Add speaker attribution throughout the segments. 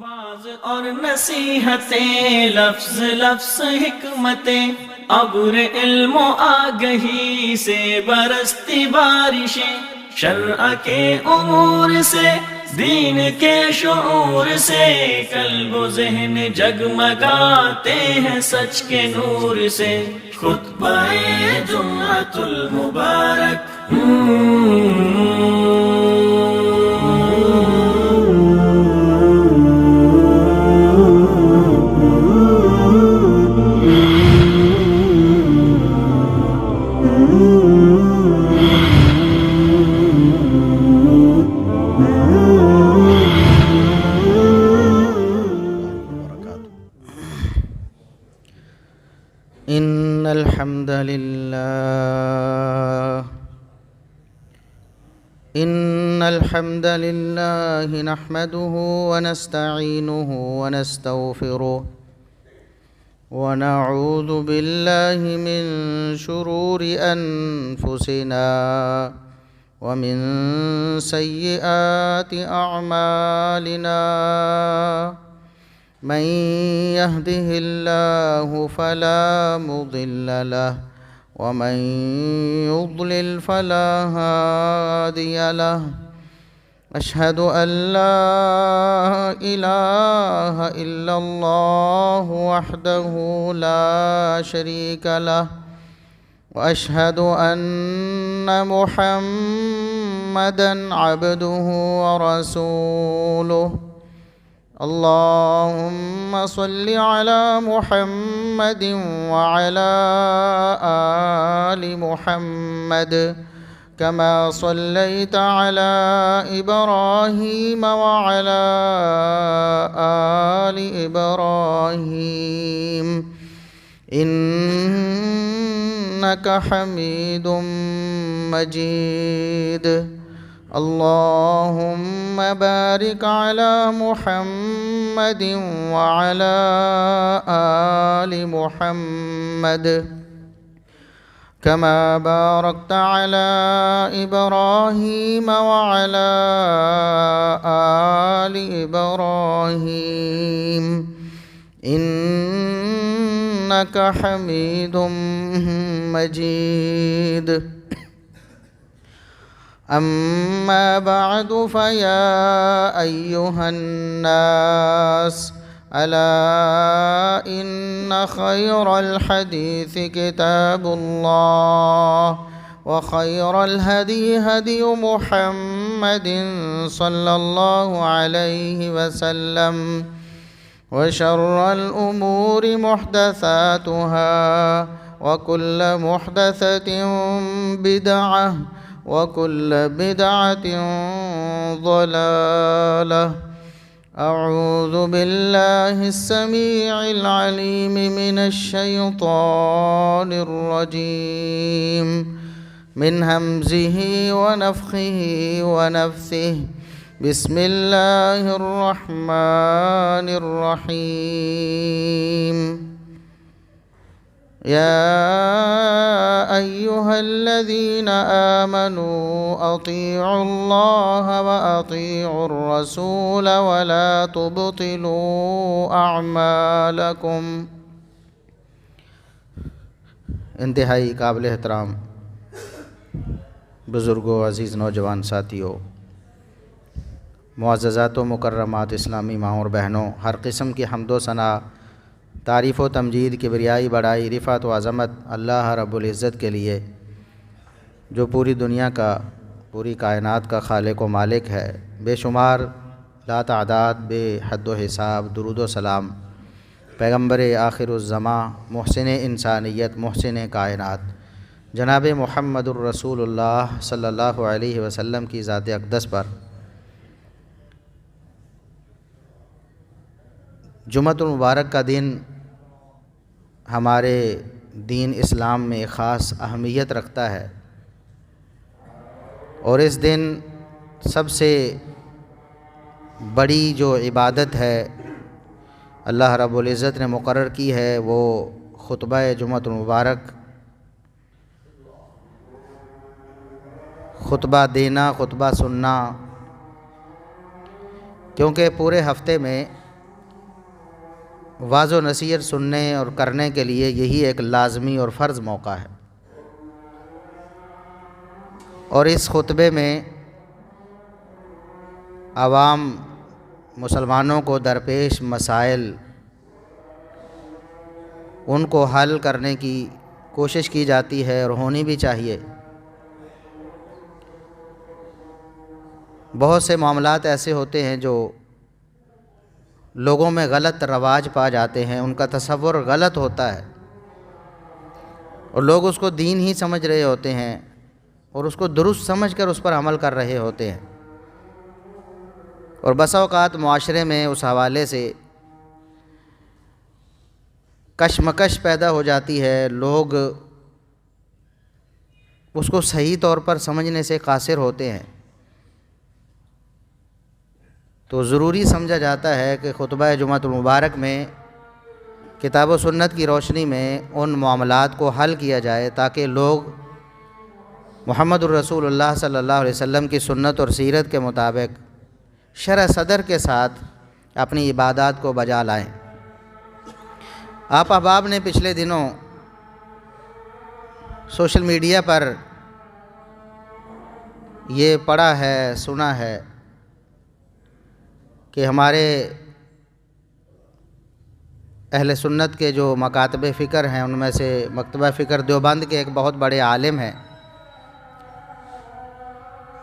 Speaker 1: Was اور نصیحتیں، لفظ لفظ حکمتیں، ابر علم و آگہی سے برستی بارشیں، شرع کے امور سے، دین کے شعور سے، قلب و ذہن جگمگاتے ہیں سچ کے نور سے۔ خطبہ جمعۃ المبارک
Speaker 2: إن الحمد لله نحمده ونستعينه ونستغفره ونعوذ بالله من شرور أنفسنا ومن سيئات أعمالنا، من يهده الله فلا مضل له ومن يضلل فلا هادي له، أشهد أن لا إله إلا الله وحده لا شريك له، وأشهد أن محمدًا عبده ورسوله۔ اللهم صل على محمد وعلى آل محمد كما صليت على إبراهيم وعلى آل إبراهيم إنك حميد مجيد۔ اللهم بارك على محمد وعلى آل محمد كما باركت على إبراهيم وعلى آل إبراهيم إنك حميد مجيد۔ أما بعد، فيا أيها الناس، ألا إن خير الحديث كتاب الله، وخير الهدي هدي محمد صلى الله عليه وسلم، وشر الأمور محدثاتها، وكل محدثة بدعة، وكل بدعة ضلالة۔ أعوذ بالله السميع العليم من الشيطان الرجيم، من همزه ونفخه ونفثه، بسم الله الرحمن الرحيم۔ يا أيها الذين آمنوا أطيعوا الله وأطيعوا الرسول ولا تبطلوا أعمالكم۔ انتہائی قابل احترام بزرگوں، عزیز نوجوان ساتھیوں، معززات و مکرمات اسلامی ماں اور بہنوں، ہر قسم کی حمد و ثنا، تعریف و تمجید، کبریائی، بڑائی، رفعت و عظمت اللہ رب العزت کے لیے، جو پوری دنیا کا، پوری کائنات کا خالق و مالک ہے۔ بے شمار، لا تعداد، بے حد و حساب درود و سلام پیغمبر آخر الزماں، محسن انسانیت، محسن کائنات، جناب محمد الرسول اللہ صلی اللہ علیہ وسلم کی ذات اقدس پر۔ جمعۃ المبارک کا دن ہمارے دین اسلام میں خاص اہمیت رکھتا ہے، اور اس دن سب سے بڑی جو عبادت ہے اللہ رب العزت نے مقرر کی ہے، وہ خطبہ جمعۃ المبارک، خطبہ دینا، خطبہ سننا، کیونکہ پورے ہفتے میں واضح و نصیحت سننے اور کرنے کے لیے یہی ایک لازمی اور فرض موقع ہے۔ اور اس خطبے میں عوام مسلمانوں کو درپیش مسائل ان کو حل کرنے کی کوشش کی جاتی ہے اور ہونی بھی چاہیے۔ بہت سے معاملات ایسے ہوتے ہیں جو لوگوں میں غلط رواج پا جاتے ہیں، ان کا تصور غلط ہوتا ہے اور لوگ اس کو دین ہی سمجھ رہے ہوتے ہیں اور اس کو درست سمجھ کر اس پر عمل کر رہے ہوتے ہیں، اور بسا اوقات معاشرے میں اس حوالے سے کشمکش پیدا ہو جاتی ہے، لوگ اس کو صحیح طور پر سمجھنے سے قاصر ہوتے ہیں۔ تو ضروری سمجھا جاتا ہے کہ خطبہ جمعۃ المبارک میں کتاب و سنت کی روشنی میں ان معاملات کو حل کیا جائے تاکہ لوگ محمد الرسول اللہ صلی اللہ علیہ وسلم کی سنت اور سیرت کے مطابق شرح صدر کے ساتھ اپنی عبادات کو بجا لائیں۔ آپ احباب نے پچھلے دنوں سوشل میڈیا پر یہ پڑھا ہے، سنا ہے کہ ہمارے اہل سنت کے جو مکاتب فکر ہیں ان میں سے مکتبہ فکر دیوبند کے ایک بہت بڑے عالم ہیں،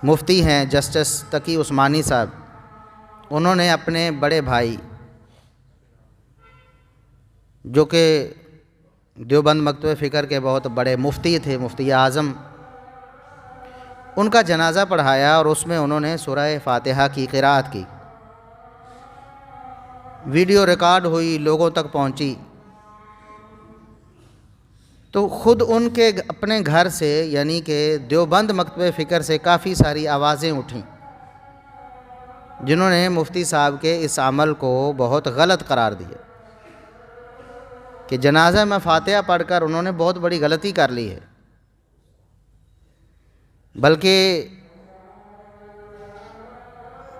Speaker 2: مفتی ہیں جسٹس تقی عثمانی صاحب، انہوں نے اپنے بڑے بھائی جو کہ دیوبند مکتبہ فکر کے بہت بڑے مفتی تھے، مفتی اعظم، ان کا جنازہ پڑھایا اور اس میں انہوں نے سورہ فاتحہ کی قرأت کی۔ ویڈیو ریکارڈ ہوئی، لوگوں تک پہنچی، تو خود ان کے اپنے گھر سے یعنی کہ دیوبند مکتبہ فکر سے کافی ساری آوازیں اٹھیں جنہوں نے مفتی صاحب کے اس عمل کو بہت غلط قرار دیا کہ جنازہ میں فاتحہ پڑھ کر انہوں نے بہت بڑی غلطی کر لی ہے، بلکہ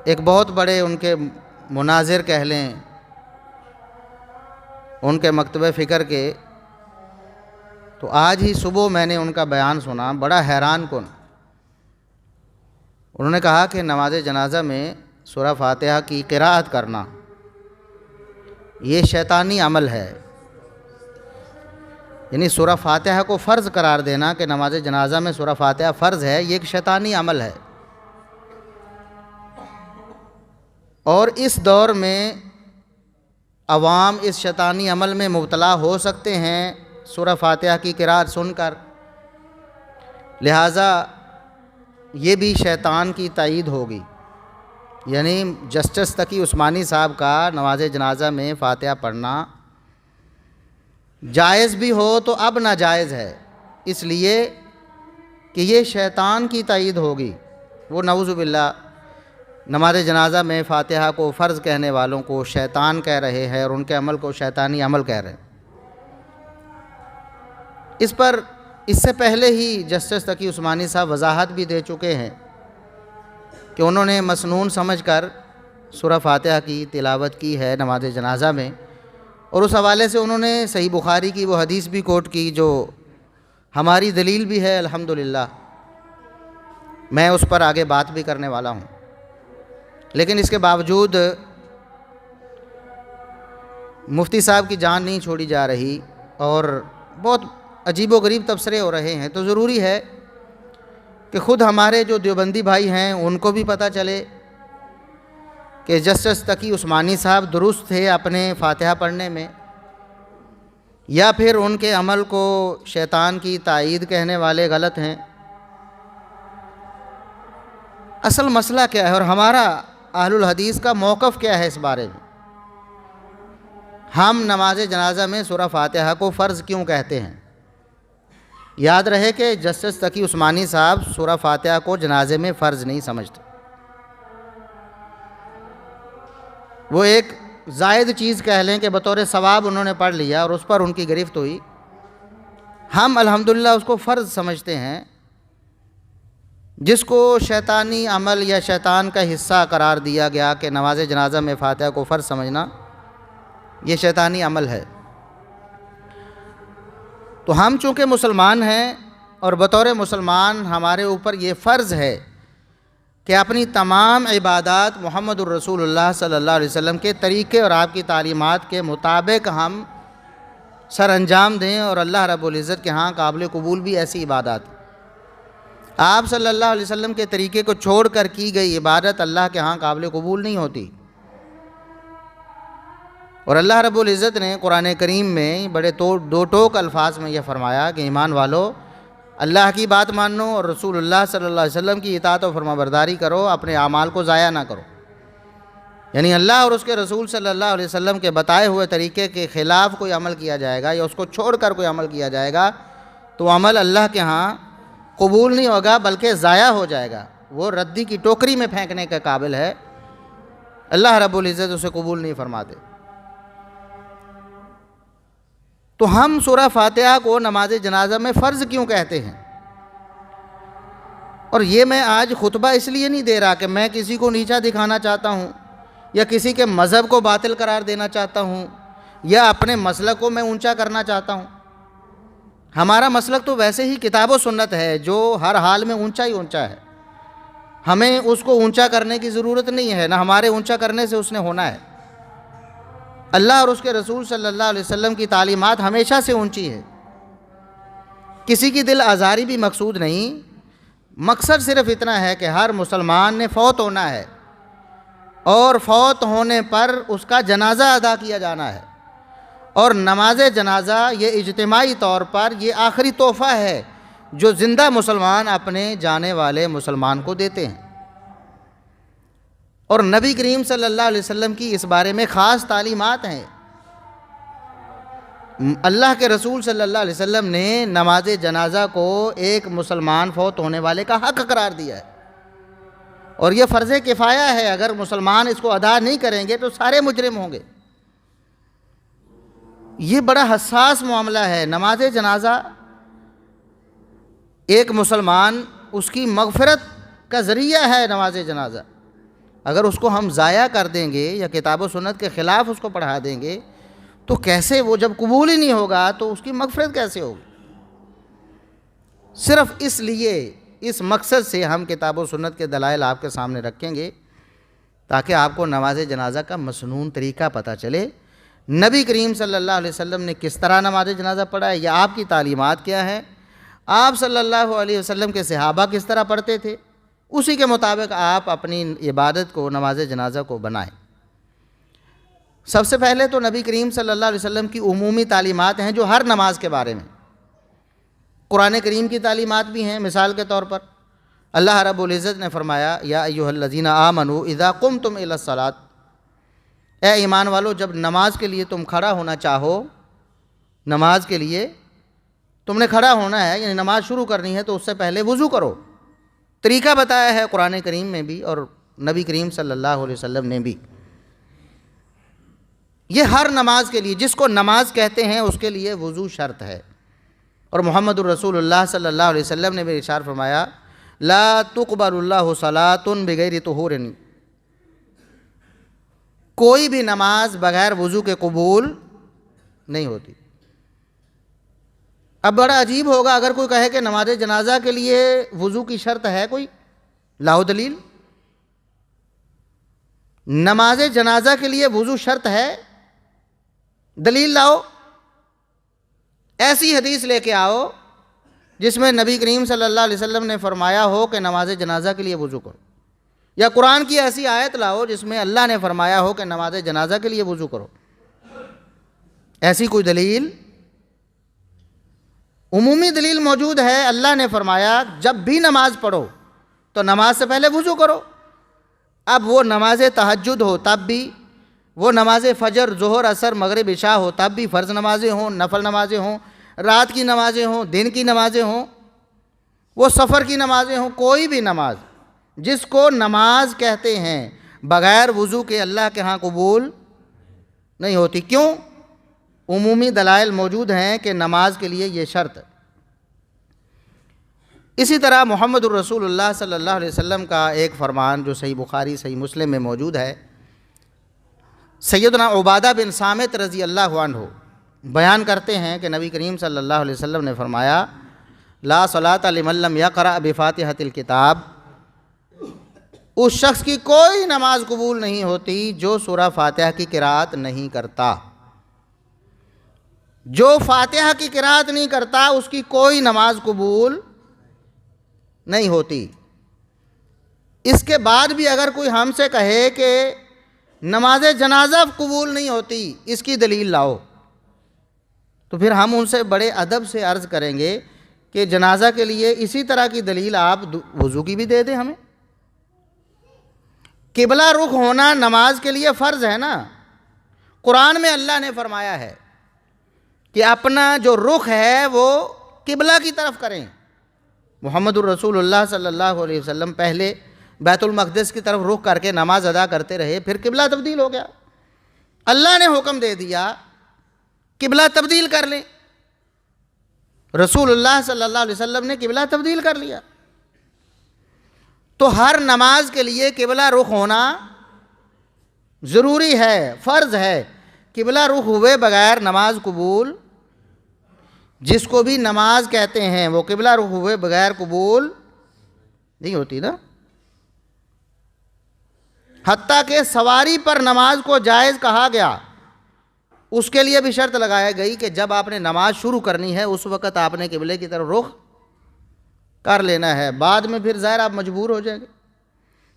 Speaker 2: ایک بہت بڑے ان کے مناظر کہہ لیں ان کے مکتبہ فکر کے، تو آج ہی صبح میں نے ان کا بیان سنا، بڑا حیران کن۔ انہوں نے کہا کہ نماز جنازہ میں سورہ فاتحہ کی قرأت کرنا یہ شیطانی عمل ہے، یعنی سورہ فاتحہ کو فرض قرار دینا کہ نماز جنازہ میں سورہ فاتحہ فرض ہے، یہ ایک شیطانی عمل ہے۔ اور اس دور میں عوام اس شیطانی عمل میں مبتلا ہو سکتے ہیں سورہ فاتحہ کی قرأت سن کر، لہٰذا یہ بھی شیطان کی تائید ہوگی، یعنی جسٹس تقی عثمانی صاحب کا نماز جنازہ میں فاتحہ پڑھنا جائز بھی ہو تو اب ناجائز ہے، اس لیے کہ یہ شیطان کی تائید ہوگی۔ وہ نعوذ باللہ نماز جنازہ میں فاتحہ کو فرض کہنے والوں کو شیطان کہہ رہے ہیں اور ان کے عمل کو شیطانی عمل کہہ رہے ہیں۔ اس پر اس سے پہلے ہی جسٹس تقی عثمانی صاحب وضاحت بھی دے چکے ہیں کہ انہوں نے مسنون سمجھ کر سورہ فاتحہ کی تلاوت کی ہے نماز جنازہ میں، اور اس حوالے سے انہوں نے صحیح بخاری کی وہ حدیث بھی کوٹ کی جو ہماری دلیل بھی ہے الحمدللہ، میں اس پر آگے بات بھی کرنے والا ہوں۔ لیکن اس کے باوجود مفتی صاحب کی جان نہیں چھوڑی جا رہی اور بہت عجیب و غریب تبصرے ہو رہے ہیں، تو ضروری ہے کہ خود ہمارے جو دیوبندی بھائی ہیں ان کو بھی پتہ چلے کہ جسٹس تقی عثمانی صاحب درست تھے اپنے فاتحہ پڑھنے میں، یا پھر ان کے عمل کو شیطان کی تائید کہنے والے غلط ہیں۔ اصل مسئلہ کیا ہے اور ہمارا اہل الحدیث کا موقف کیا ہے اس بارے میں؟ ہم نماز جنازہ میں سورہ فاتحہ کو فرض کیوں کہتے ہیں؟ یاد رہے کہ جسٹس تقی عثمانی صاحب سورہ فاتحہ کو جنازے میں فرض نہیں سمجھتے، وہ ایک زائد چیز کہہ لیں کہ بطور ثواب انہوں نے پڑھ لیا اور اس پر ان کی گرفت ہوئی، ہم الحمدللہ اس کو فرض سمجھتے ہیں۔ جس کو شیطانی عمل یا شیطان کا حصہ قرار دیا گیا کہ نماز جنازہ میں فاتحہ کو فرض سمجھنا، یہ شیطانی عمل ہے۔ تو ہم چونکہ مسلمان ہیں اور بطور مسلمان ہمارے اوپر یہ فرض ہے کہ اپنی تمام عبادات محمد الرسول اللہ صلی اللہ علیہ وسلم کے طریقے اور آپ کی تعلیمات کے مطابق ہم سر انجام دیں، اور اللہ رب العزت کے ہاں قابل قبول بھی ایسی عبادات۔ آپ صلی اللہ علیہ وسلم کے طریقے کو چھوڑ کر کی گئی عبادت اللہ کے ہاں قابل قبول نہیں ہوتی۔ اور اللہ رب العزت نے قرآن کریم میں بڑے دو ٹوک الفاظ میں یہ فرمایا کہ ایمان والو، اللہ کی بات مانو اور رسول اللہ صلی اللہ علیہ وسلم کی اطاعت و فرما برداری کرو، اپنے اعمال کو ضائع نہ کرو۔ یعنی اللہ اور اس کے رسول صلی اللہ علیہ وسلم کے بتائے ہوئے طریقے کے خلاف کوئی عمل کیا جائے گا یا اس کو چھوڑ کر کوئی عمل کیا جائے گا تو عمل اللہ کے ہاں قبول نہیں ہوگا بلکہ ضائع ہو جائے گا، وہ ردی کی ٹوکری میں پھینکنے کے قابل ہے، اللہ رب العزت اسے قبول نہیں فرماتے۔ تو ہم سورہ فاتحہ کو نماز جنازہ میں فرض کیوں کہتے ہیں؟ اور یہ میں آج خطبہ اس لیے نہیں دے رہا کہ میں کسی کو نیچا دکھانا چاہتا ہوں یا کسی کے مذہب کو باطل قرار دینا چاہتا ہوں یا اپنے مسلک کو میں اونچا کرنا چاہتا ہوں۔ ہمارا مسلک تو ویسے ہی کتاب و سنت ہے جو ہر حال میں اونچا ہی اونچا ہے، ہمیں اس کو اونچا کرنے کی ضرورت نہیں ہے، نہ ہمارے اونچا کرنے سے اس نے ہونا ہے۔ اللہ اور اس کے رسول صلی اللہ علیہ وسلم کی تعلیمات ہمیشہ سے اونچی ہے، کسی کی دل آزاری بھی مقصود نہیں، مقصد صرف اتنا ہے کہ ہر مسلمان نے فوت ہونا ہے اور فوت ہونے پر اس کا جنازہ ادا کیا جانا ہے، اور نماز جنازہ یہ اجتماعی طور پر یہ آخری تحفہ ہے جو زندہ مسلمان اپنے جانے والے مسلمان کو دیتے ہیں۔ اور نبی کریم صلی اللہ علیہ وسلم کی اس بارے میں خاص تعلیمات ہیں۔ اللہ کے رسول صلی اللہ علیہ وسلم نے نماز جنازہ کو ایک مسلمان فوت ہونے والے کا حق قرار دیا ہے، اور یہ فرض کفایہ ہے، اگر مسلمان اس کو ادا نہیں کریں گے تو سارے مجرم ہوں گے۔ یہ بڑا حساس معاملہ ہے۔ نماز جنازہ ایک مسلمان، اس کی مغفرت کا ذریعہ ہے نماز جنازہ، اگر اس کو ہم ضائع کر دیں گے یا کتاب و سنت کے خلاف اس کو پڑھا دیں گے تو کیسے، وہ جب قبول ہی نہیں ہوگا تو اس کی مغفرت کیسے ہوگی؟ صرف اس لیے، اس مقصد سے ہم کتاب و سنت کے دلائل آپ کے سامنے رکھیں گے تاکہ آپ کو نماز جنازہ کا مسنون طریقہ پتہ چلے، نبی کریم صلی اللہ علیہ وسلم نے کس طرح نماز جنازہ پڑھا ہے یا آپ کی تعلیمات کیا ہیں، آپ صلی اللہ علیہ وسلم کے صحابہ کس طرح پڑھتے تھے، اسی کے مطابق آپ اپنی عبادت کو، نماز جنازہ کو بنائیں۔ سب سے پہلے تو نبی کریم صلی اللہ علیہ وسلم کی عمومی تعلیمات ہیں جو ہر نماز کے بارے میں، قرآن کریم کی تعلیمات بھی ہیں۔ مثال کے طور پر اللہ رب العزت نے فرمایا یا ایھا الذین آمنوا اذا قمتم الی الصلاۃ، اے ایمان والو جب نماز کے لیے تم کھڑا ہونا چاہو، نماز کے لیے تم نے کھڑا ہونا ہے، یعنی نماز شروع کرنی ہے تو اس سے پہلے وضو کرو۔ طریقہ بتایا ہے قرآن کریم میں بھی اور نبی کریم صلی اللہ علیہ وسلم نے بھی۔ یہ ہر نماز کے لیے، جس کو نماز کہتے ہیں اس کے لیے وضو شرط ہے، اور محمد الرسول اللہ صلی اللہ علیہ وسلم نے بھی ارشاد فرمایا لا تقبل اللہ صلاۃ بغیر طہور، کوئی بھی نماز بغیر وضو کے قبول نہیں ہوتی۔ اب بڑا عجیب ہوگا اگر کوئی کہے کہ نماز جنازہ کے لیے وضو کی شرط ہے، کوئی لاؤ دلیل۔ نماز جنازہ کے لیے وضو شرط ہے، دلیل لاؤ، ایسی حدیث لے کے آؤ جس میں نبی کریم صلی اللہ علیہ وسلم نے فرمایا ہو کہ نماز جنازہ کے لیے وضو کرو، یا قرآن کی ایسی آیت لاؤ جس میں اللہ نے فرمایا ہو کہ نماز جنازہ کے لیے وضو کرو۔ ایسی کوئی دلیل، عمومی دلیل موجود ہے۔ اللہ نے فرمایا جب بھی نماز پڑھو تو نماز سے پہلے وضو کرو۔ اب وہ نماز تہجد ہو تب بھی، وہ نماز فجر، ظہر، عصر، مغرب، عشاء ہو تب بھی، فرض نمازیں ہوں، نفل نمازیں ہوں، رات کی نمازیں ہوں، دن کی نمازیں ہوں، وہ سفر کی نمازیں ہوں، کوئی بھی نماز جس کو نماز کہتے ہیں بغیر وضو کے اللہ کے ہاں قبول نہیں ہوتی۔ کیوں؟ عمومی دلائل موجود ہیں کہ نماز کے لیے یہ شرط۔ اسی طرح محمد الرسول اللہ صلی اللہ علیہ وسلم کا ایک فرمان جو صحیح بخاری، صحیح مسلم میں موجود ہے، سیدنا عبادہ بن صامت رضی اللہ عنہ بیان کرتے ہیں کہ نبی کریم صلی اللہ علیہ وسلم نے فرمایا لا صلاۃ لمن لم یقرأ بفاتحۃ الکتاب، اس شخص کی کوئی نماز قبول نہیں ہوتی جو سورہ فاتحہ کی قرأت نہیں کرتا۔ جو فاتحہ کی قرأت نہیں کرتا اس کی کوئی نماز قبول نہیں ہوتی۔ اس کے بعد بھی اگر کوئی ہم سے کہے کہ نماز جنازہ قبول نہیں ہوتی، اس کی دلیل لاؤ، تو پھر ہم ان سے بڑے ادب سے عرض کریں گے کہ جنازہ کے لیے اسی طرح کی دلیل آپ وضو کی بھی دے دیں ہمیں۔ قبلہ رخ ہونا نماز کے لیے فرض ہے نا۔ قرآن میں اللہ نے فرمایا ہے کہ اپنا جو رخ ہے وہ قبلہ کی طرف کریں۔ محمد الرسول اللہ صلی اللہ علیہ وسلم پہلے بیت المقدس کی طرف رخ کر کے نماز ادا کرتے رہے، پھر قبلہ تبدیل ہو گیا، اللہ نے حکم دے دیا قبلہ تبدیل کر لیں، رسول اللہ صلی اللہ علیہ وسلم نے قبلہ تبدیل کر لیا۔ تو ہر نماز کے لیے قبلہ رخ ہونا ضروری ہے، فرض ہے۔ قبلہ رخ ہوئے بغیر نماز قبول، جس کو بھی نماز کہتے ہیں وہ قبلہ رخ ہوئے بغیر قبول نہیں ہوتی نا۔ حتیٰ کہ سواری پر نماز کو جائز کہا گیا، اس کے لیے بھی شرط لگایا گئی کہ جب آپ نے نماز شروع کرنی ہے اس وقت آپ نے قبلے کی طرف رخ کر لینا ہے، بعد میں پھر ظاہر آپ مجبور ہو جائیں گے،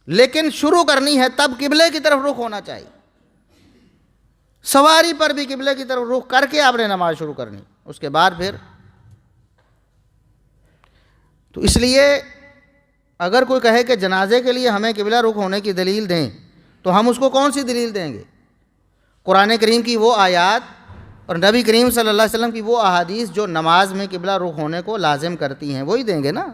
Speaker 2: لیکن شروع کرنی ہے تب قبلے کی طرف رخ ہونا چاہیے۔ سواری پر بھی قبلے کی طرف رخ کر کے آپ نے نماز شروع کرنی، اس کے بعد پھر۔ تو اس لیے اگر کوئی کہے کہ جنازے کے لیے ہمیں قبلہ رخ ہونے کی دلیل دیں تو ہم اس کو کون سی دلیل دیں گے؟ قرآن کریم کی وہ آیات اور نبی کریم صلی اللہ علیہ وسلم کی وہ احادیث جو نماز میں قبلہ رخ ہونے کو لازم کرتی ہیں، وہی دیں گے نا۔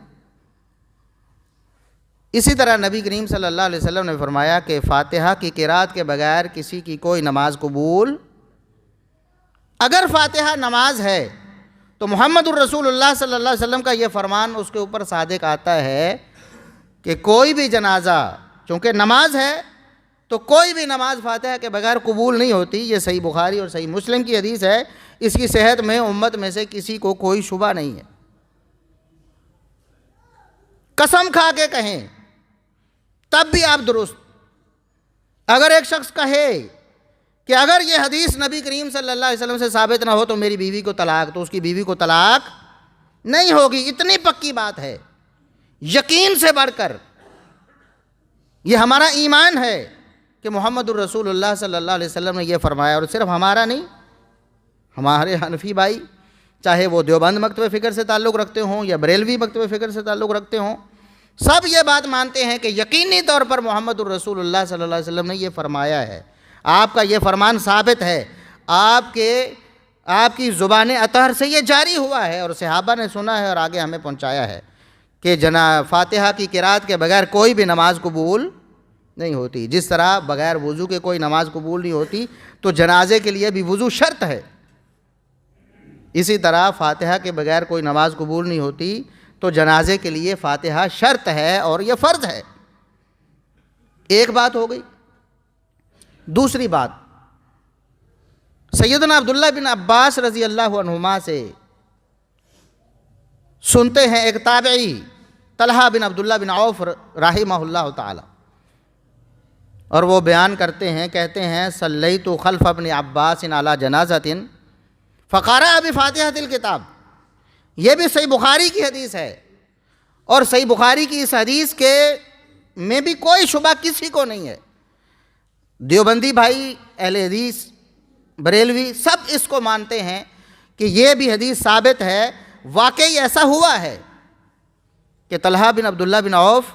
Speaker 2: اسی طرح نبی کریم صلی اللہ علیہ وسلم نے فرمایا کہ فاتحہ کی قرأت کے بغیر کسی کی کوئی نماز قبول، اگر فاتحہ نماز ہے تو محمد الرسول اللہ صلی اللہ علیہ وسلم کا یہ فرمان اس کے اوپر صادق آتا ہے کہ کوئی بھی جنازہ، چونکہ نماز ہے تو کوئی بھی نماز فاتحہ کے بغیر قبول نہیں ہوتی۔ یہ صحیح بخاری اور صحیح مسلم کی حدیث ہے، اس کی صحت میں امت میں سے کسی کو کوئی شبہ نہیں ہے۔ قسم کھا کے کہیں تب بھی آپ درست۔ اگر ایک شخص کہے کہ اگر یہ حدیث نبی کریم صلی اللہ علیہ وسلم سے ثابت نہ ہو تو میری بیوی کو طلاق، تو اس کی بیوی کو طلاق نہیں ہوگی، اتنی پکی بات ہے، یقین سے بڑھ کر۔ یہ ہمارا ایمان ہے کہ محمد الرسول اللہ صلی اللہ علیہ وسلم نے یہ فرمایا، اور صرف ہمارا نہیں، ہمارے حنفی بھائی چاہے وہ دیوبند مکتبہ فکر سے تعلق رکھتے ہوں یا بریلوی مکتبہ فکر سے تعلق رکھتے ہوں، سب یہ بات مانتے ہیں کہ یقینی طور پر محمد الرسول اللہ صلی اللہ علیہ وسلم نے یہ فرمایا ہے۔ آپ کا یہ فرمان ثابت ہے، آپ کی زبان اطہر سے یہ جاری ہوا ہے اور صحابہ نے سنا ہے اور آگے ہمیں پہنچایا ہے کہ فاتحہ کی قرأت کے بغیر کوئی بھی نماز قبول نہیں ہوتی۔ جس طرح بغیر وضو کے کوئی نماز قبول نہیں ہوتی تو جنازے کے لیے بھی وضو شرط ہے، اسی طرح فاتحہ کے بغیر کوئی نماز قبول نہیں ہوتی تو جنازے کے لیے فاتحہ شرط ہے اور یہ فرض ہے۔ ایک بات ہو گئی۔ دوسری بات، سیدنا عبداللہ بن عباس رضی اللہ عنہما سے سنتے ہیں، ایک تابعی طلحہ بن عبداللہ بن عوف رحمہ اللہ تعالی، اور وہ بیان کرتے ہیں، کہتے ہیں صلیت خلف ابن عباس علی جنازۃ فقرأ بفاتحۃ الکتاب۔ یہ بھی صحیح بخاری کی حدیث ہے، اور صحیح بخاری کی اس حدیث کے میں بھی کوئی شبہ کسی کو نہیں ہے۔ دیوبندی بھائی، اہل حدیث، بریلوی سب اس کو مانتے ہیں کہ یہ بھی حدیث ثابت ہے، واقعی ایسا ہوا ہے کہ طلحہ بن عبداللہ بن عوف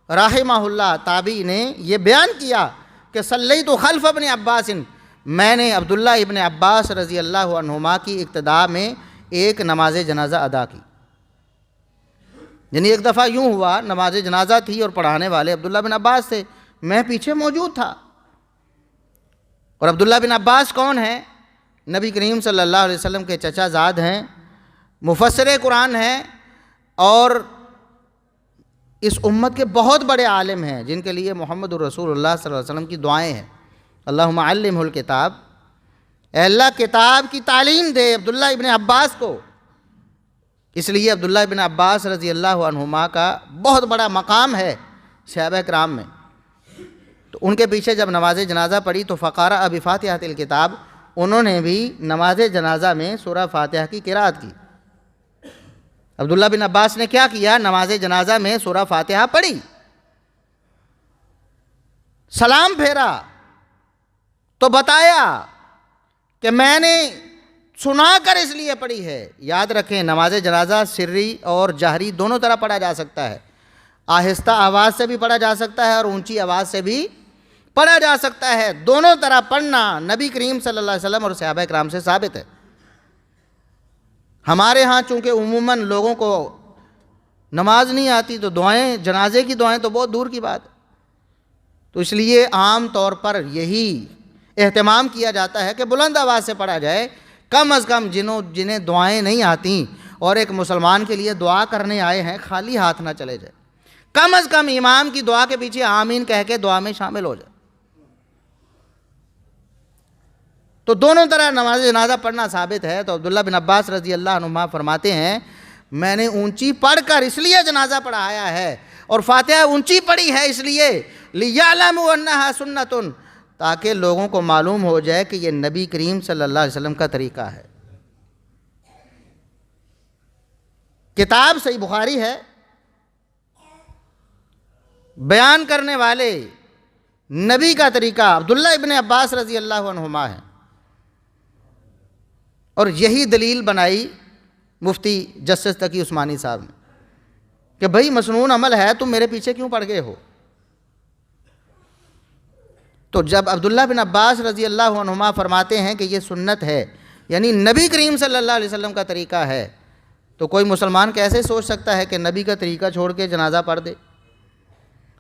Speaker 2: رحمہ اللہ تابعی نے یہ بیان کیا کہ صلیت خلف ابن عباس، میں نے عبداللہ ابن عباس رضی اللہ عنہما کی اقتداء میں ایک نماز جنازہ ادا کی۔ یعنی ایک دفعہ یوں ہوا، نماز جنازہ تھی اور پڑھانے والے عبداللہ بن عباس تھے، میں پیچھے موجود تھا۔ اور عبداللہ بن عباس کون ہیں؟ نبی کریم صلی اللہ علیہ وسلم کے چچا زاد ہیں، مفسر قرآن ہیں، اور اس امت کے بہت بڑے عالم ہیں جن کے لیے محمد الرسول اللہ صلی اللہ علیہ وسلم کی دعائیں ہیں۔ اللہم علمہ الکتاب، اے اللہ کتاب کی تعلیم دے عبداللہ ابن عباس کو۔ اس لیے عبداللہ ابن عباس رضی اللہ عنہما کا بہت بڑا مقام ہے صحابہ کرام میں۔ تو ان کے پیچھے جب نماز جنازہ پڑھی تو فقرأ بفاتحۃ الکتاب، انہوں نے بھی نماز جنازہ میں سورہ فاتحہ کی قرأت کی۔ عبداللہ بن عباس نے کیا کیا؟ نماز جنازہ میں سورہ فاتحہ پڑھی، سلام پھیرا تو بتایا کہ میں نے سنا کر اس لیے پڑھی ہے۔ یاد رکھیں نماز جنازہ سری اور جہری دونوں طرح پڑھا جا سکتا ہے، آہستہ آواز سے بھی پڑھا جا سکتا ہے اور اونچی آواز سے بھی پڑھا جا سکتا ہے۔ دونوں طرح پڑھنا نبی کریم صلی اللہ علیہ وسلم اور صحابہ کرام سے ثابت ہے۔ ہمارے ہاں چونکہ عموماً لوگوں کو نماز نہیں آتی تو دعائیں، جنازے کی دعائیں تو بہت دور کی بات ہے، تو اس لیے عام طور پر یہی اہتمام کیا جاتا ہے کہ بلند آواز سے پڑھا جائے، کم از کم جنہیں دعائیں نہیں آتیں اور ایک مسلمان کے لیے دعا کرنے آئے ہیں خالی ہاتھ نہ چلے جائے، کم از کم امام کی دعا کے پیچھے آمین کہہ کے دعا میں شامل ہو جائے۔ تو دونوں طرح نماز جنازہ پڑھنا ثابت ہے۔ تو عبداللہ بن عباس رضی اللہ عنہما فرماتے ہیں میں نے اونچی پڑھ کر اس لیے جنازہ پڑھایا ہے اور فاتحہ اونچی پڑھی ہے اس لیے لِيَعْلَمُوا أَنَّهَا سُنَّةٌ، تاکہ لوگوں کو معلوم ہو جائے کہ یہ نبی کریم صلی اللہ علیہ وسلم کا طریقہ ہے۔ کتاب صحیح بخاری ہے، بیان کرنے والے نبی کا طریقہ عبداللہ ابن عباس رضی اللہ عنہما ہے، اور یہی دلیل بنائی مفتی جسٹس تقی عثمانی صاحب نے کہ بھئی مسنون عمل ہے، تم میرے پیچھے کیوں پڑ گئے ہو؟ تو جب عبداللہ بن عباس رضی اللہ عنہما فرماتے ہیں کہ یہ سنت ہے، یعنی نبی کریم صلی اللہ علیہ وسلم کا طریقہ ہے، تو کوئی مسلمان کیسے سوچ سکتا ہے کہ نبی کا طریقہ چھوڑ کے جنازہ پڑھ دے؟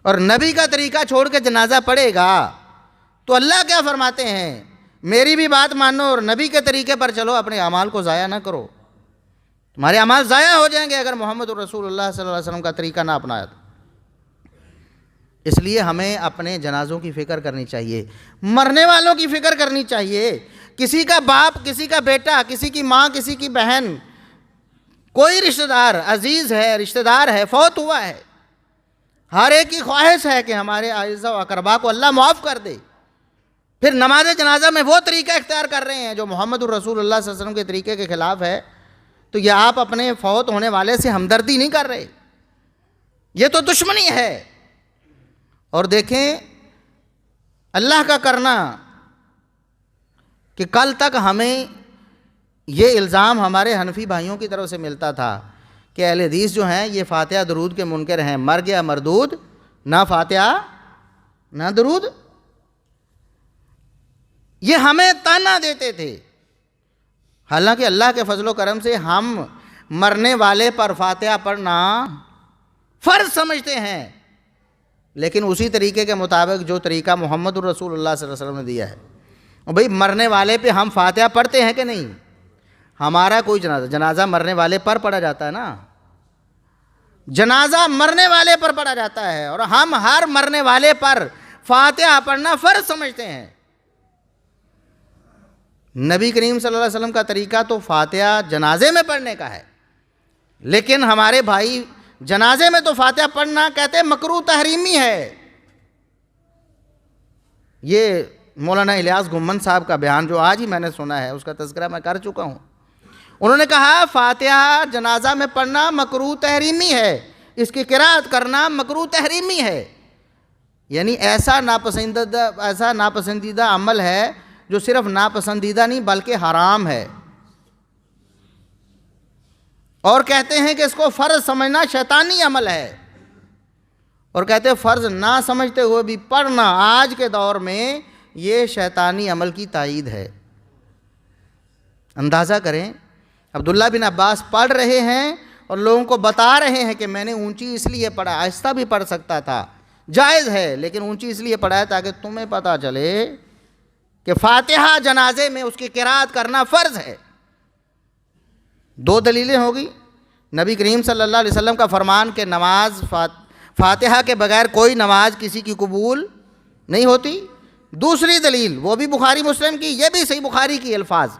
Speaker 2: اور نبی کا طریقہ چھوڑ کے جنازہ پڑھے گا تو اللہ کیا فرماتے ہیں؟ میری بھی بات مانو اور نبی کے طریقے پر چلو، اپنے اعمال کو ضائع نہ کرو، تمہارے اعمال ضائع ہو جائیں گے اگر محمد الرسول اللہ صلی اللہ علیہ وسلم کا طریقہ نہ اپنایا تو۔ اس لیے ہمیں اپنے جنازوں کی فکر کرنی چاہیے، مرنے والوں کی فکر کرنی چاہیے۔ کسی کا باپ، کسی کا بیٹا، کسی کی ماں، کسی کی بہن، کوئی رشتہ دار عزیز ہے، رشتہ دار ہے، فوت ہوا ہے، ہر ایک کی خواہش ہے کہ ہمارے اعزاء و اقرباء کو اللہ معاف کر دے، پھر نماز جنازہ میں وہ طریقہ اختیار کر رہے ہیں جو محمد الرسول اللہ صلی اللہ علیہ وسلم کے طریقے کے خلاف ہے، تو یہ آپ اپنے فوت ہونے والے سے ہمدردی نہیں کر رہے، یہ تو دشمنی ہے۔ اور دیکھیں اللہ کا کرنا کہ کل تک ہمیں یہ الزام ہمارے حنفی بھائیوں کی طرف سے ملتا تھا کہ اہل حدیث جو ہیں یہ فاتحہ درود کے منکر ہیں، مر گیا مردود، نہ فاتحہ نہ درود، یہ ہمیں تانا دیتے تھے۔ حالانکہ اللہ کے فضل و کرم سے ہم مرنے والے پر فاتحہ پڑھنا فرض سمجھتے ہیں، لیکن اسی طریقے کے مطابق جو طریقہ محمد الرسول اللہ صلی اللہ علیہ وسلم نے دیا ہے۔ اور بھئی مرنے والے پہ ہم فاتحہ پڑھتے ہیں کہ نہیں؟ ہمارا کوئی جنازہ مرنے والے پر پڑھا جاتا ہے نا، جنازہ مرنے والے پر پڑھا جاتا ہے، اور ہم ہر مرنے والے پر فاتحہ پڑھنا فرض سمجھتے ہیں۔ نبی کریم صلی اللہ علیہ وسلم کا طریقہ تو فاتحہ جنازے میں پڑھنے کا ہے، لیکن ہمارے بھائی جنازے میں تو فاتحہ پڑھنا کہتے ہیں مکروہ تحریمی ہے۔ یہ مولانا الیاس گھمن صاحب کا بیان جو آج ہی میں نے سنا ہے، اس کا تذکرہ میں کر چکا ہوں۔ انہوں نے کہا فاتحہ جنازہ میں پڑھنا مکروہ تحریمی ہے، اس کی قرأت کرنا مکروہ تحریمی ہے، یعنی ایسا ناپسندیدہ عمل ہے جو صرف ناپسندیدہ نہیں بلکہ حرام ہے، اور کہتے ہیں کہ اس کو فرض سمجھنا شیطانی عمل ہے، اور کہتے ہیں فرض نہ سمجھتے ہوئے بھی پڑھنا آج کے دور میں یہ شیطانی عمل کی تائید ہے۔ اندازہ کریں عبداللہ بن عباس پڑھ رہے ہیں اور لوگوں کو بتا رہے ہیں کہ میں نے اونچی اس لیے پڑھا، آہستہ بھی پڑھ سکتا تھا، جائز ہے، لیکن اونچی اس لیے پڑھا ہے تاکہ تمہیں پتہ چلے کہ فاتحہ جنازے میں اس کی قرأت کرنا فرض ہے۔ دو دلیلیں ہوگی، نبی کریم صلی اللہ علیہ وسلم کا فرمان کہ نماز فاتحہ کے بغیر کوئی نماز کسی کی قبول نہیں ہوتی، دوسری دلیل وہ بھی بخاری مسلم کی، یہ بھی صحیح بخاری کی الفاظ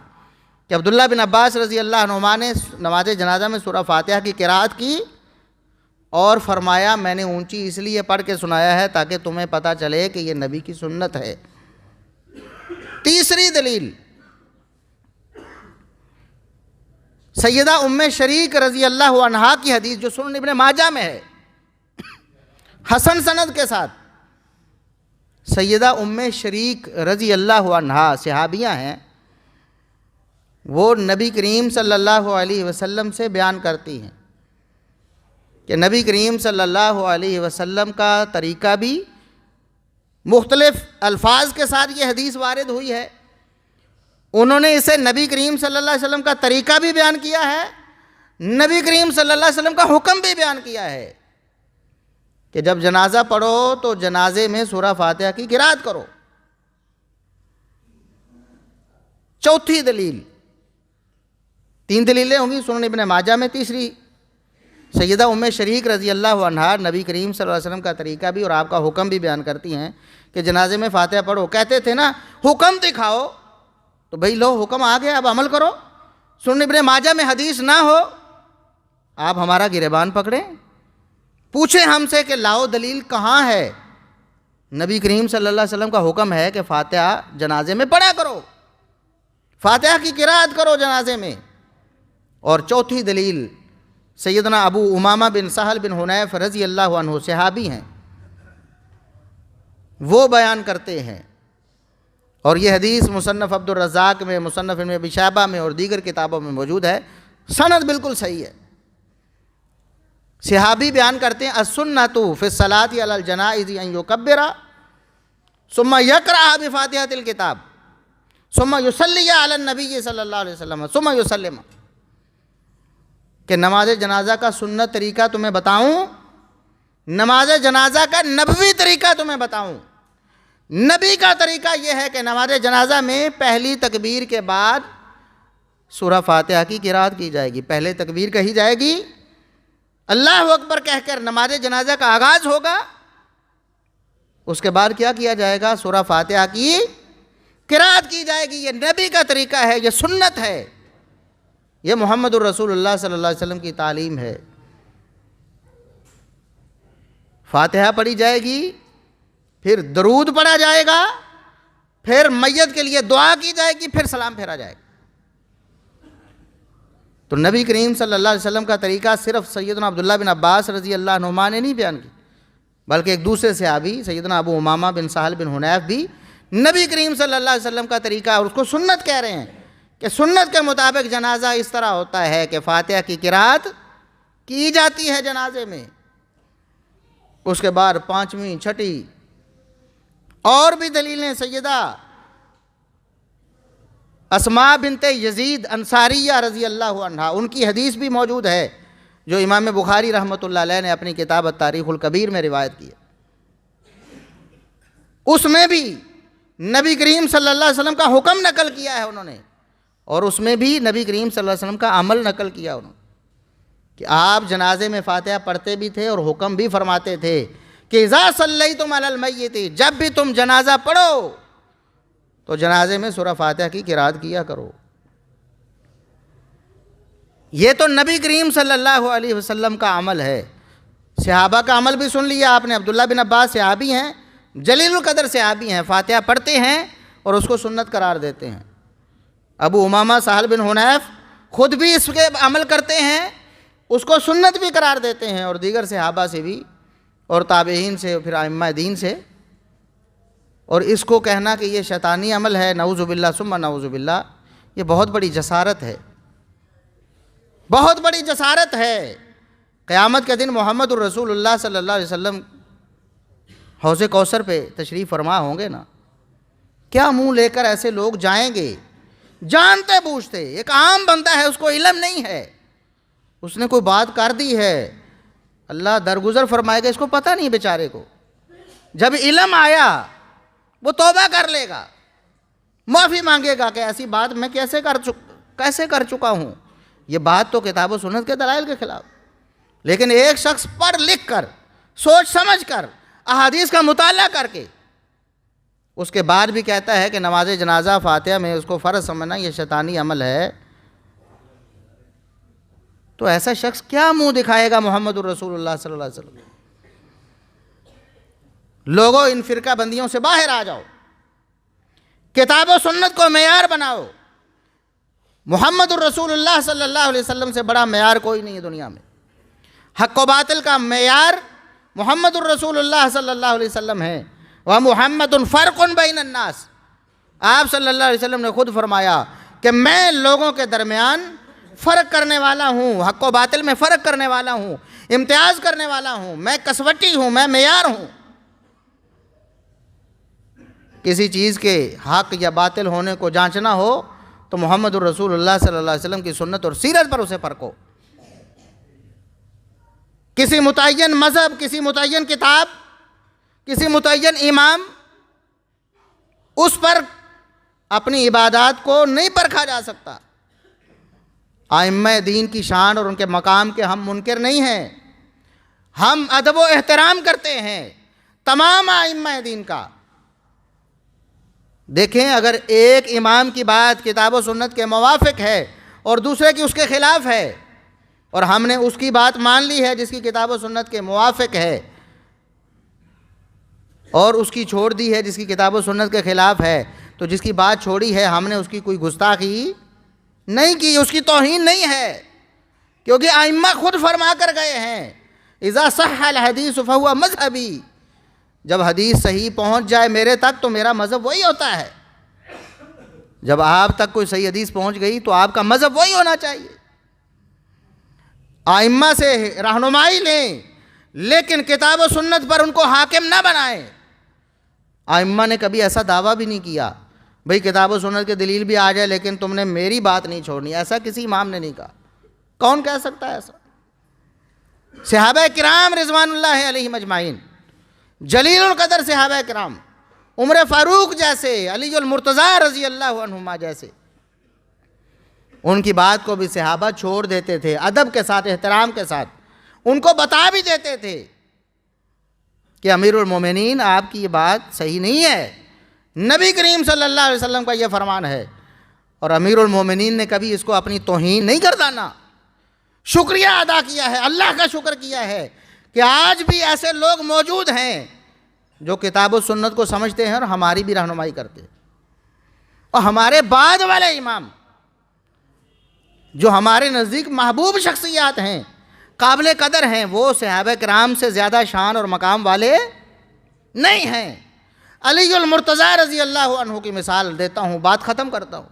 Speaker 2: کہ عبداللہ بن عباس رضی اللہ عنہما نے نماز جنازہ میں سورہ فاتحہ کی قرأت کی اور فرمایا میں نے اونچی اس لیے پڑھ کے سنایا ہے تاکہ تمہیں پتہ چلے کہ یہ نبی کی سنت ہے۔ تیسری دلیل سیدہ ام شریک رضی اللہ عنہا کی حدیث جو سنن ابن ماجہ میں ہے، حسن سند کے ساتھ۔ سیدہ ام شریک رضی اللہ عنہا صحابیہ ہیں، وہ نبی کریم صلی اللہ علیہ وسلم سے بیان کرتی ہیں کہ نبی کریم صلی اللہ علیہ وسلم کا طریقہ بھی مختلف الفاظ کے ساتھ یہ حدیث وارد ہوئی ہے، انہوں نے اسے نبی کریم صلی اللہ علیہ وسلم کا طریقہ بھی بیان کیا ہے، نبی کریم صلی اللہ علیہ وسلم کا حکم بھی بیان کیا ہے کہ جب جنازہ پڑھو تو جنازے میں سورہ فاتحہ کی قرأت کرو۔ چوتھی دلیل، تین دلیلیں ہوں گی سنن ابن ماجہ میں، تیسری سیدہ ام شریک رضی اللہ عنہا نبی کریم صلی اللہ علیہ وسلم کا طریقہ بھی اور آپ کا حکم بھی بیان کرتی ہیں کہ جنازے میں فاتحہ پڑھو۔ کہتے تھے نا حکم دکھاؤ، تو بھئی لو حکم آ گیا اب عمل کرو۔ سنن ابن ماجہ میں حدیث نہ ہو، آپ ہمارا گریبان پکڑیں، پوچھیں ہم سے کہ لاؤ دلیل کہاں ہے؟ نبی کریم صلی اللہ علیہ وسلم کا حکم ہے کہ فاتحہ جنازے میں پڑھا کرو، فاتحہ کی قرأت کرو جنازے میں۔ اور چوتھی دلیل سیدنا ابو امامہ بن سہل بن حنیف رضی اللہ عنہ صحابی ہیں، وہ بیان کرتے ہیں، اور یہ حدیث مصنف عبد الرزاق میں، مصنف ابن ابی شیبہ میں اور دیگر کتابوں میں موجود ہے، سند بالکل صحیح ہے۔ صحابی بیان کرتے ہیں السنۃ فی الصلاۃ علی الجنائز ان یکبر ثم یقرأ بفاتحۃ الکتاب ثم یصلی علی النبی صلی اللہ علیہ وسلم ثم یسلم، کہ نماز جنازہ کا سنت طریقہ تمہیں بتاؤں، نماز جنازہ کا نبوی طریقہ تمہیں بتاؤں۔ نبی کا طریقہ یہ ہے کہ نماز جنازہ میں پہلی تکبیر کے بعد سورہ فاتحہ کی قرأت کی جائے گی، پہلے تکبیر کہی جائے گی، اللہ اکبر کہہ کر نماز جنازہ کا آغاز ہوگا، اس کے بعد کیا کیا جائے گا؟ سورہ فاتحہ کی قرأت کی جائے گی۔ یہ نبی کا طریقہ ہے، یہ سنت ہے، یہ محمد الرسول اللہ صلی اللہ علیہ وسلم کی تعلیم ہے۔ فاتحہ پڑھی جائے گی، پھر درود پڑھا جائے گا، پھر میت کے لیے دعا کی جائے گی، پھر سلام پھیرا جائے گا۔ تو نبی کریم صلی اللہ علیہ وسلم کا طریقہ صرف سیدنا عبداللہ بن عباس رضی اللہ عنہما نے نہیں بیان کی، بلکہ ایک دوسرے صحابی سیدنا ابو امامہ بن سہل بن حنیف بھی نبی کریم صلی اللہ علیہ وسلم کا طریقہ اور اس کو سنت کہہ رہے ہیں کہ سنت کے مطابق جنازہ اس طرح ہوتا ہے کہ فاتحہ کی قرأت کی جاتی ہے جنازے میں، اس کے بعد پانچویں چھٹی اور بھی دلیلیں سیدہ اسماء بنت یزید انصاریہ رضی اللہ عنہا، ان کی حدیث بھی موجود ہے جو امام بخاری رحمۃ اللہ علیہ نے اپنی کتاب التاریخ الکبیر میں روایت کی ہے۔ اس میں بھی نبی کریم صلی اللہ علیہ وسلم کا حکم نقل کیا ہے انہوں نے، اور اس میں بھی نبی کریم صلی اللہ علیہ وسلم کا عمل نقل کیا انہوں نے کہ آپ جنازے میں فاتحہ پڑھتے بھی تھے اور حکم بھی فرماتے تھے کہ اذا صلیتم علی المیت، جب بھی تم جنازہ پڑھو تو جنازے میں سورہ فاتحہ کی قرأت کیا کرو۔ یہ تو نبی کریم صلی اللہ علیہ وسلم کا عمل ہے۔ صحابہ کا عمل بھی سن لیا آپ نے، عبداللہ بن عباس صحابی ہیں، جلیل القدر صحابی ہیں، فاتحہ پڑھتے ہیں اور اس کو سنت قرار دیتے ہیں۔ ابو امامہ سہل بن حنیف خود بھی اس کے عمل کرتے ہیں، اس کو سنت بھی قرار دیتے ہیں، اور دیگر صحابہ سے بھی اور تابعین سے، پھر ائمہ دین سے۔ اور اس کو کہنا کہ یہ شیطانی عمل ہے، نعوذ باللہ ثم نعوذ باللہ، یہ بہت بڑی جسارت ہے، بہت بڑی جسارت ہے۔ قیامت کے دن محمد الرسول اللہ صلی اللہ علیہ وسلم حوض کوثر پہ تشریف فرما ہوں گے نا، کیا منہ لے کر ایسے لوگ جائیں گے جانتے بوجھتے، ایک عام بندہ ہے، اس کو علم نہیں ہے، اس نے کوئی بات کر دی ہے، اللہ درگزر فرمائے گا، اس کو پتہ نہیں بیچارے کو، جب علم آیا وہ توبہ کر لے گا، معافی مانگے گا کہ ایسی بات میں کیسے کر چکا ہوں، یہ بات تو کتاب و سنت کے دلائل کے خلاف۔ لیکن ایک شخص پڑھ لکھ کر، سوچ سمجھ کر، احادیث کا مطالعہ کر کے اس کے بعد بھی کہتا ہے کہ نماز جنازہ فاتحہ میں اس کو فرض سمجھنا یہ شیطانی عمل ہے، تو ایسا شخص کیا منہ دکھائے گا محمد الرسول اللہ صلی اللہ علیہ وسلم؟ لوگوں ان فرقہ بندیوں سے باہر آ جاؤ، کتاب و سنت کو معیار بناؤ۔ محمد الرسول اللہ صلی اللہ علیہ وسلم سے بڑا معیار کوئی نہیں ہے دنیا میں۔ حق و باطل کا معیار محمد الرسول اللہ صلی اللہ علیہ وسلم ہے۔ وَمُحَمَّدٌ فَرْقٌ بَيْنَ النَّاسِ، آپ صلی اللہ علیہ وسلم نے خود فرمایا کہ میں لوگوں کے درمیان فرق کرنے والا ہوں، حق و باطل میں فرق کرنے والا ہوں، امتیاز کرنے والا ہوں، میں کسوٹی ہوں، میں معیار ہوں۔ کسی چیز کے حق یا باطل ہونے کو جانچنا ہو تو محمد الرسول اللہ صلی اللہ علیہ وسلم کی سنت اور سیرت پر اسے پرکھو۔ کسی متعین مذہب، کسی متعین کتاب، کسی متعین امام، اس پر اپنی عبادات کو نہیں پرکھا جا سکتا۔ ائمہ دین کی شان اور ان کے مقام کے ہم منکر نہیں ہیں، ہم ادب و احترام کرتے ہیں تمام ائمہ دین کا۔ دیکھیں، اگر ایک امام کی بات کتاب و سنت کے موافق ہے اور دوسرے کی اس کے خلاف ہے، اور ہم نے اس کی بات مان لی ہے جس کی کتاب و سنت کے موافق ہے، اور اس کی چھوڑ دی ہے جس کی کتاب و سنت کے خلاف ہے، تو جس کی بات چھوڑی ہے ہم نے اس کی کوئی گستاخی نہیں کی، اس کی توہین نہیں ہے، کیونکہ ائمہ خود فرما کر گئے ہیں اذا صح الحدیث فہو مذہبی، جب حدیث صحیح پہنچ جائے میرے تک تو میرا مذہب وہی ہوتا ہے۔ جب آپ تک کوئی صحیح حدیث پہنچ گئی تو آپ کا مذہب وہی ہونا چاہیے۔ ائمہ سے رہنمائی لیں، لیکن کتاب و سنت پر ان کو حاکم نہ بنائیں۔ ائمہ نے کبھی ایسا دعویٰ بھی نہیں کیا بھئی کتاب و سنت کی دلیل بھی آ جائے لیکن تم نے میری بات نہیں چھوڑنی، ایسا کسی امام نے نہیں کہا۔ کون کہہ سکتا ہے ایسا؟ صحابہ کرام رضوان اللہ علیہم اجمعین، جلیل القدر صحابہ کرام، عمر فاروق جیسے، علی المرتضیٰ رضی اللہ عنہما جیسے، ان کی بات کو بھی صحابہ چھوڑ دیتے تھے ادب کے ساتھ، احترام کے ساتھ، ان کو بتا بھی دیتے تھے کہ امیر المومنین آپ کی یہ بات صحیح نہیں ہے، نبی کریم صلی اللہ علیہ وسلم کا یہ فرمان ہے۔ اور امیر المومنین نے کبھی اس کو اپنی توہین نہیں گردانا، شکریہ ادا کیا ہے، اللہ کا شکر کیا ہے کہ آج بھی ایسے لوگ موجود ہیں جو کتاب و سنت کو سمجھتے ہیں اور ہماری بھی رہنمائی کرتے ہیں۔ اور ہمارے بعد والے امام جو ہمارے نزدیک محبوب شخصیات ہیں، قابل قدر ہیں، وہ صحابہ کرام سے زیادہ شان اور مقام والے نہیں ہیں۔ علی المرتضیٰ رضی اللہ عنہ کی مثال دیتا ہوں، بات ختم کرتا ہوں۔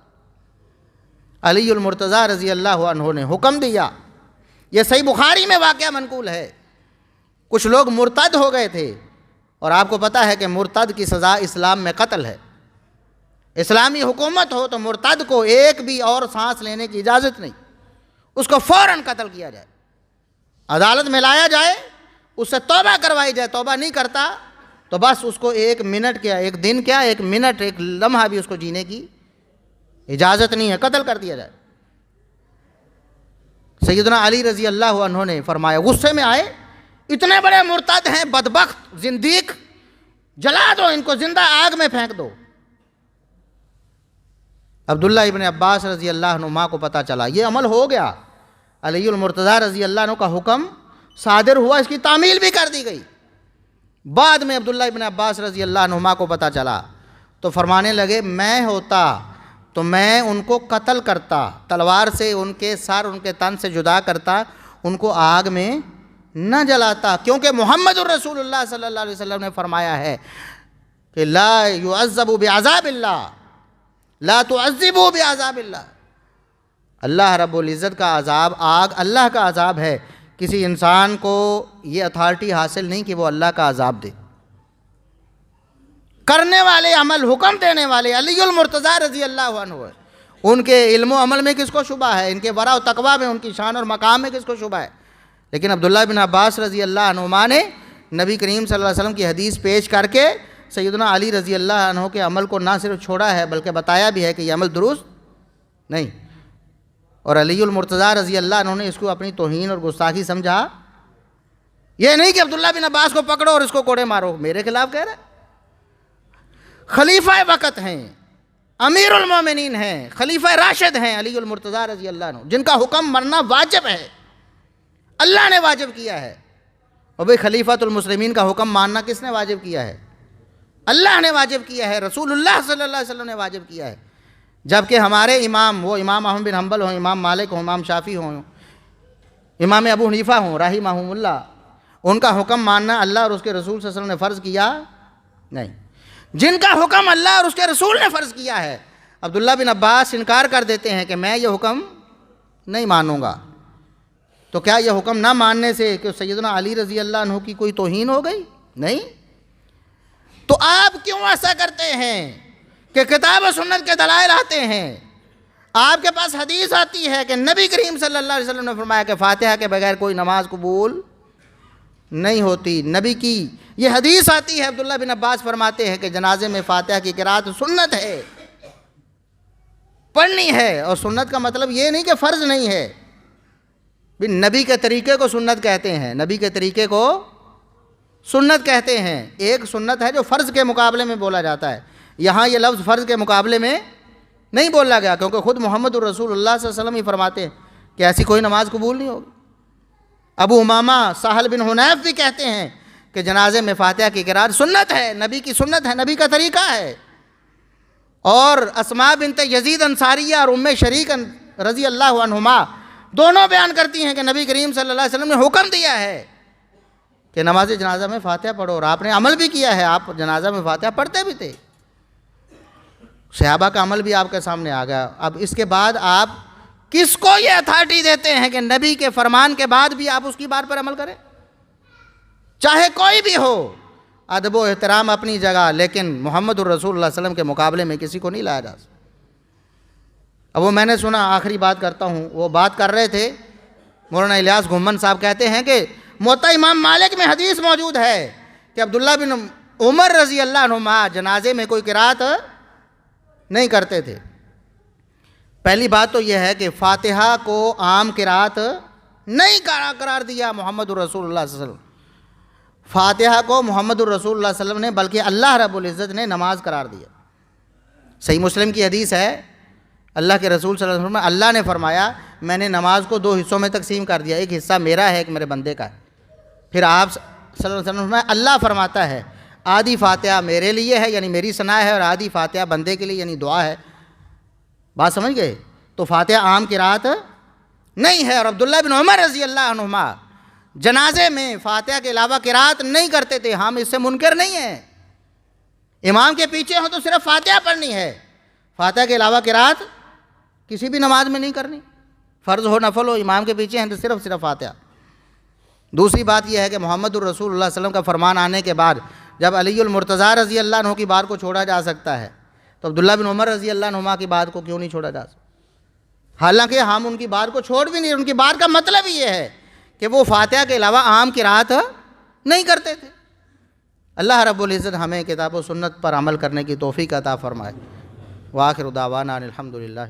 Speaker 2: علی المرتضیٰ رضی اللہ عنہ نے حکم دیا، یہ صحیح بخاری میں واقعہ منقول ہے، کچھ لوگ مرتد ہو گئے تھے، اور آپ کو پتہ ہے کہ مرتد کی سزا اسلام میں قتل ہے۔ اسلامی حکومت ہو تو مرتد کو ایک بھی اور سانس لینے کی اجازت نہیں، اس کو فوراً قتل کیا جائے، عدالت میں لایا جائے، اس سے توبہ کروائی جائے، توبہ نہیں کرتا تو بس اس کو ایک منٹ کیا، ایک دن کیا، ایک منٹ، ایک لمحہ بھی اس کو جینے کی اجازت نہیں ہے، قتل کر دیا جائے۔ سیدنا علی رضی اللہ عنہ نے فرمایا، غصے میں آئے، اتنے بڑے مرتد ہیں، بدبخت، زندیق، جلا دو ان کو، زندہ آگ میں پھینک دو۔ عبداللہ ابن عباس رضی اللہ عنہما کو پتہ چلا یہ عمل ہو گیا، علی المرتضیٰ رضی اللہ عنہ کا حکم صادر ہوا، اس کی تعمیل بھی کر دی گئی۔ بعد میں عبداللہ ابن عباس رضی اللہ عنہما کو پتہ چلا تو فرمانے لگے، میں ہوتا تو میں ان کو قتل کرتا، تلوار سے ان کے سر، ان کے تن سے جدا کرتا، ان کو آگ میں نہ جلاتا، کیونکہ محمد الرسول اللہ صلی اللہ علیہ وسلم نے فرمایا ہے کہ لا يعذب بعذاب اللہ، لا تعذبوا بعذاب اللہ، اللہ رب العزت کا عذاب آگ اللہ کا عذاب ہے، کسی انسان کو یہ اتھارٹی حاصل نہیں کہ وہ اللہ کا عذاب دے۔ کرنے والے عمل، حکم دینے والے علی المرتضیٰ رضی اللہ عنہ ہے، ان کے علم و عمل میں کس کو شبہ ہے، ان کے ورع و تقویٰ میں، ان کی شان اور مقام میں کس کو شبہ ہے؟ لیکن عبداللہ بن عباس رضی اللہ عنہما نے نبی کریم صلی اللہ علیہ وسلم کی حدیث پیش کر کے سیدنا علی رضی اللہ عنہ کے عمل کو نہ صرف چھوڑا ہے بلکہ بتایا بھی ہے کہ یہ عمل درست نہیں، اور علی المرتضیٰ رضی اللہ عنہ نے اس کو اپنی توہین اور گستاخی سمجھا۔ یہ نہیں کہ عبداللہ بن عباس کو پکڑو اور اس کو کوڑے مارو، میرے خلاف کہہ رہا ہے۔ خلیفہ وقت ہیں، امیر المومنین ہیں، خلیفہ راشد ہیں علی المرتضیٰ رضی اللہ عنہ، جن کا حکم مرنا واجب ہے، اللہ نے واجب کیا ہے۔ اور بھئی خلیفۃ المسلمین کا حکم ماننا کس نے واجب کیا ہے؟ اللہ نے واجب کیا ہے، رسول اللہ صلی اللہ علیہ وسلم نے واجب کیا ہے۔ جبکہ ہمارے امام، وہ امام احمد بن حنبل ہوں، امام مالک ہوں، امام شافعی ہوں، امام ابو حنیفہ ہوں رحمہم اللہ، ان کا حکم ماننا اللہ اور اس کے رسول صلی اللہ علیہ وسلم نے فرض کیا نہیں۔ جن کا حکم اللہ اور اس کے رسول نے فرض کیا ہے، عبداللہ بن عباس انکار کر دیتے ہیں کہ میں یہ حکم نہیں مانوں گا، تو کیا یہ حکم نہ ماننے سے کہ سیدنا علی رضی اللہ عنہ کی کوئی توہین ہو گئی؟ نہیں۔ تو آپ کیوں ایسا کرتے ہیں کہ کتاب و سنت کے دلائل آتے ہیں، آپ کے پاس حدیث آتی ہے کہ نبی کریم صلی اللہ علیہ وسلم نے فرمایا کہ فاتحہ کے بغیر کوئی نماز قبول نہیں ہوتی، نبی کی یہ حدیث آتی ہے، عبداللہ بن عباس فرماتے ہیں کہ جنازے میں فاتحہ کی قرات سنت ہے، پڑھنی ہے، اور سنت کا مطلب یہ نہیں کہ فرض نہیں ہے، نبی کے طریقے کو سنت کہتے ہیں، نبی کے طریقے کو سنت کہتے ہیں۔ ایک سنت ہے جو فرض کے مقابلے میں بولا جاتا ہے، یہاں یہ لفظ فرض کے مقابلے میں نہیں بولا گیا، کیونکہ خود محمد الرسول اللہ صلی اللہ علیہ وسلم ہی فرماتے ہیں کہ ایسی کوئی نماز قبول نہیں ہوگی۔ ابو امامہ سہل بن حنیف بھی کہتے ہیں کہ جنازے میں فاتحہ کی قرات سنت ہے، نبی کی سنت ہے، نبی کا طریقہ ہے۔ اور اسماء بنت یزید انصاریہ اور ام شریک رضی اللہ عنہما دونوں بیان کرتی ہیں کہ نبی کریم صلی اللہ علیہ وسلم نے حکم دیا ہے کہ نماز جنازہ میں فاتحہ پڑھو، اور آپ نے عمل بھی کیا ہے، آپ جنازہ میں فاتحہ پڑھتے بھی تھے، صحابہ کا عمل بھی آپ کے سامنے آ گیا۔ اب اس کے بعد آپ کس کو یہ اتھارٹی دیتے ہیں کہ نبی کے فرمان کے بعد بھی آپ اس کی بات پر عمل کریں؟ چاہے کوئی بھی ہو، ادب و احترام اپنی جگہ، لیکن محمد الرسول اللہ صلی اللہ علیہ وسلم کے مقابلے میں کسی کو نہیں لایا جا سکتا۔ اب وہ میں نے سنا، آخری بات کرتا ہوں، وہ بات کر رہے تھے مولانا الیاس گھمن صاحب، کہتے ہیں کہ موطا امام مالک میں حدیث موجود ہے کہ عبداللہ بن عمر رضی اللہ عنہما جنازے میں کوئی قرات نہیں کرتے تھے۔ پہلی بات تو یہ ہے کہ فاتحہ کو عام قرات نہیں قرار دیا محمد الرسول اللہ صلی اللہ علیہ وسلم، فاتحہ کو محمد الرسول اللہ صلی اللہ علیہ وسلم نے، بلکہ اللہ رب العزت نے نماز قرار دیا۔ صحیح مسلم کی حدیث ہے، اللہ کے رسول صلی اللہ علیہ وسلم اللہ نے فرمایا میں نے نماز کو 2 حصوں میں تقسیم کر دیا، ایک حصہ میرا ہے، ایک میرے بندے کا ہے۔ پھر آپ صلی اللہ علیہ وسلم فرمایا اللہ فرماتا ہے آدھی فاتحہ میرے لیے ہے، یعنی میری ثنا ہے، اور آدھی فاتحہ بندے کے لیے، یعنی دعا ہے۔ بات سمجھ گئے؟ تو فاتحہ عام قرات نہیں ہے، اور عبداللہ بن عمر رضی اللہ عنہما جنازے میں فاتحہ کے علاوہ قرات نہیں کرتے تھے۔ ہم اس سے منکر نہیں ہیں، امام کے پیچھے ہوں تو صرف فاتحہ پڑھنی ہے، فاتحہ کے علاوہ قرات کسی بھی نماز میں نہیں کرنی، فرض ہو نفل ہو، امام کے پیچھے ہیں تو صرف فاتحہ۔ دوسری بات یہ ہے کہ محمد الرسول اللہ صلی اللہ علیہ وسلم کا فرمان آنے کے بعد جب علی المرتضیٰ رضی اللہ عنہ کی بات کو چھوڑا جا سکتا ہے تو عبداللہ بن عمر رضی اللہ عنہما کی بات کو کیوں نہیں چھوڑا جا سکتا؟ حالانکہ ہم ان کی بات کو چھوڑ بھی نہیں، ان کی بات کا مطلب یہ ہے کہ وہ فاتحہ کے علاوہ عام قرات نہیں کرتے تھے۔ اللہ رب العزت ہمیں کتاب و سنت پر عمل کرنے کی توفیق عطا فرمائے۔ وآخر دعوانا الحمدللہ۔